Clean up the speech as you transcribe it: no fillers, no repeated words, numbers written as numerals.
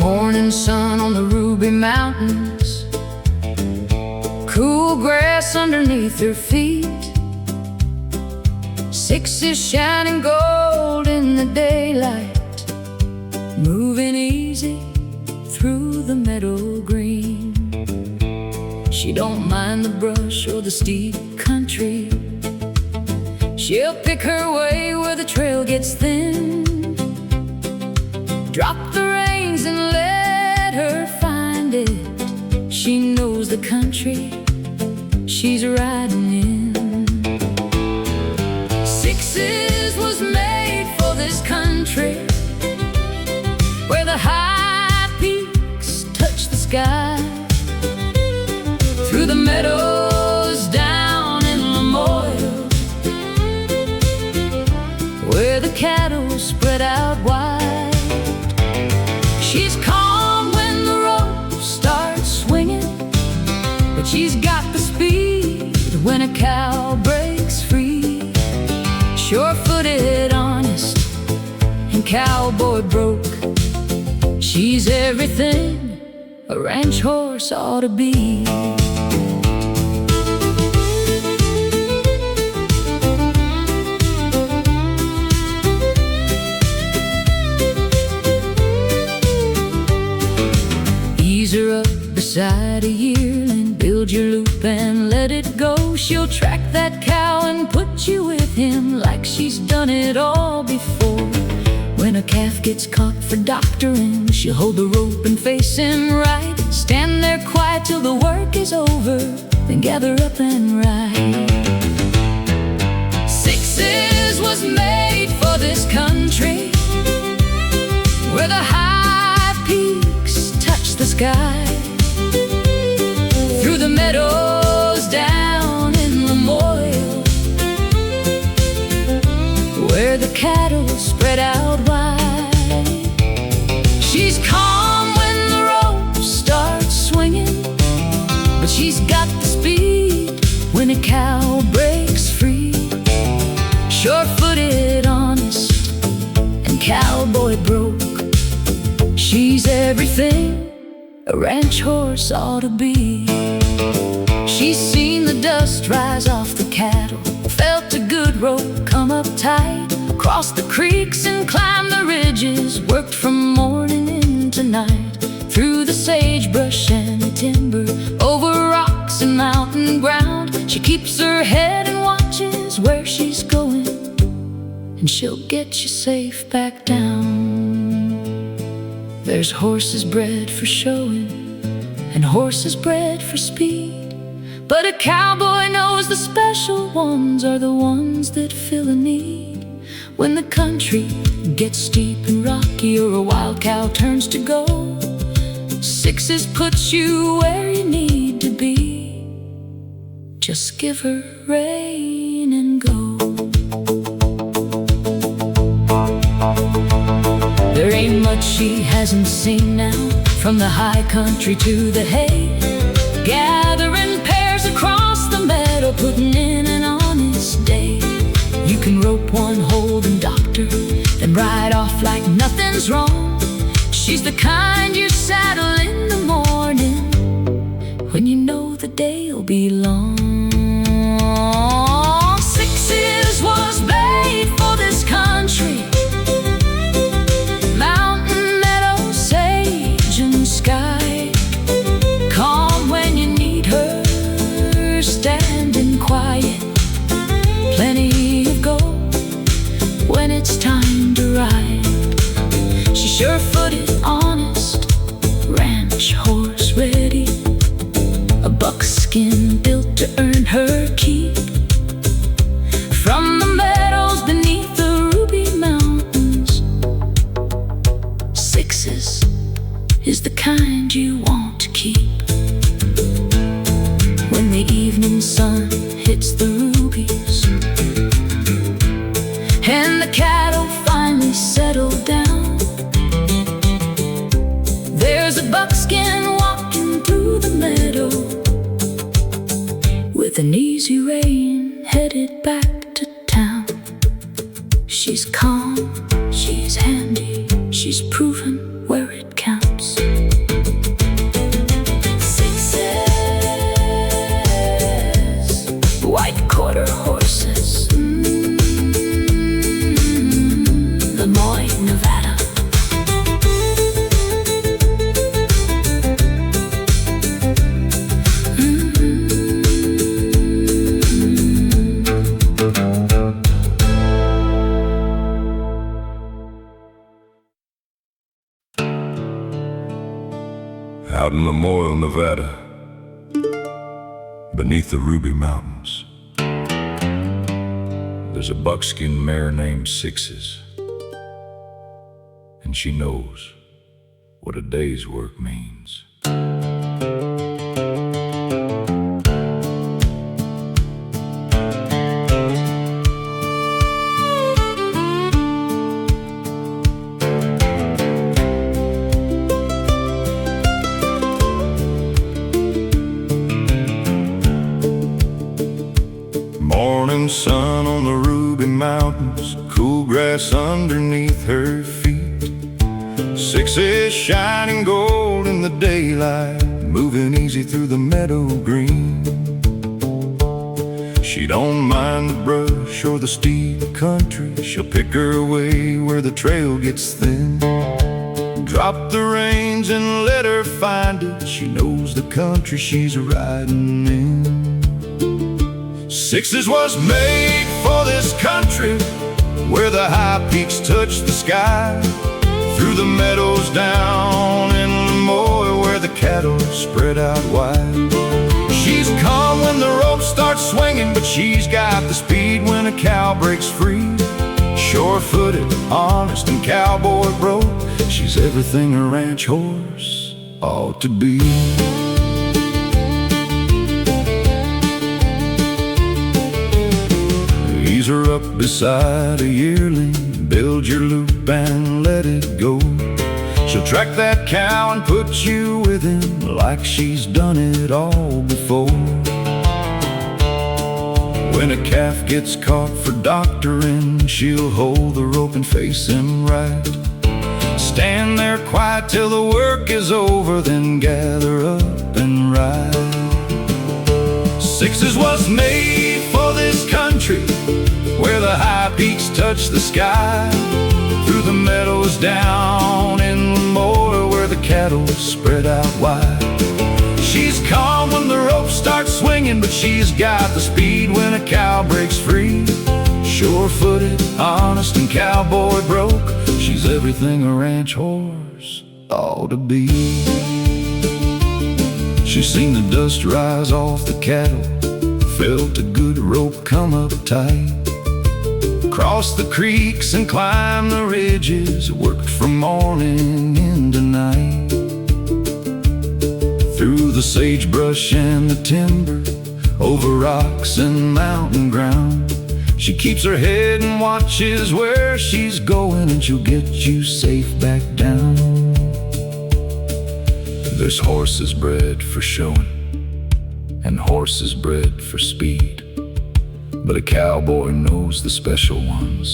Morning sun on the Ruby Mountains, cool grass underneath her feet, sixes shining gold in the daylight, moving easy through the meadow green. She don't mind the brush or the steep country. She'll pick her way where the trail gets thin. Drop the reins and let her find it. She knows the country she's riding in. Sixes was made for this country, where the high peaks touch the sky. Through the meadows down in Lamoille, where the cattle spread out wide. She's calm when the rope starts swinging, but she's got the speed when a cow breaks free. Sure-footed, honest, and cowboy broke. She's everything a ranch horse ought to be. Ease her up beside a yearling, build your loop and let it go. She'll track that cow and put you with him like she's done it all before. When a calf gets caught for doctoring, she'll hold the rope and face him right. Stand there quiet till the work is over, then gather up and ride. Sixes was made for this country, where the high peaks touch the sky. Through the meadows down in Lamoille, where the cattle spread out wide. She's calm when the rope starts swinging, but she's got the speed when a cow breaks free. Sure-footed, honest, and cowboy broke. She's everything a ranch horse ought to be. She's seen the dust rise off the cattle, felt a good rope come up tight, crossed the creeks and climbed the ridges, worked from morning into night, through the sagebrush and the timber, over rocks and mountain ground. She keeps her head and watches where she's going, and she'll get you safe back down. There's horses bred for showing and horses bred for speed, but a cowboy knows the special ones are the ones that fill a need. When the country gets steep and rocky, or a wild cow turns to go, sixes puts you where you need to be. Just give her rein and go. There ain't much she hasn't seen now, from the high country to the hay. Gathering pairs across the meadow, putting in an honest day. You can rope one, hold and doctor, then ride off like nothing's wrong. She's the kind you saddle in the morning, when you know the day'll be long. Sixes was made for this country, mountain, meadow, sage and sky. Calm when you need her, standing quiet, plenty of gold when it's time to ride. She's sure-footed, honest, ranch horse ready, a buckskin built to earn her keep. From the meadows beneath the Ruby Mountains, sixes is the kind you want to keep. When the evening sun hits the rubies and the cattle finally settle down, there's a buckskin walking through the meadow, with an easy rein headed back to town. She's calm, she's handy, she's proven where it counts. out in Memorial, Nevada, beneath the Ruby Mountains. There's a buckskin mare named Sixes, and she knows what a day's work means. Morning sun on the Ruby Mountains, cool grass underneath her feet. Sixes shining gold in the daylight, moving easy through the meadow green. She don't mind the brush or the steep country, she'll pick her way where the trail gets thin. Drop the reins and let her find it, she knows the country she's riding in. Sixes was made for this country, where the high peaks touch the sky. Through the meadows down in Lemoore, where the cattle spread out wide. She's calm when the rope starts swinging, but she's got the speed when a cow breaks free. Sure-footed, honest, and cowboy broke, she's everything a ranch horse ought to be. Ease her up beside a yearling, build your loop and let it go. She'll track that cow and put you with him like she's done it all before. When a calf gets caught for doctoring, she'll hold the rope and face him right. Stand there quiet till the work is over, then gather up and ride. Sixes was made for this country, where the high peaks touch the sky. Through the meadows down in Lemoore, where the cattle spread out wide. She's calm when the rope starts swinging, but she's got the speed when a cow breaks free. Sure-footed, honest, and cowboy broke, she's everything a ranch horse ought to be. She's seen the dust rise off the cattle, felt a good rope come up tight. Crossed the creeks and climbed the ridges, worked from morning into night. Through the sagebrush and the timber, over rocks and mountain ground. She keeps her head and watches where she's going, and she'll get you safe back down. There's horses bred for showing, and horses bred for speed, but a cowboy knows the special ones.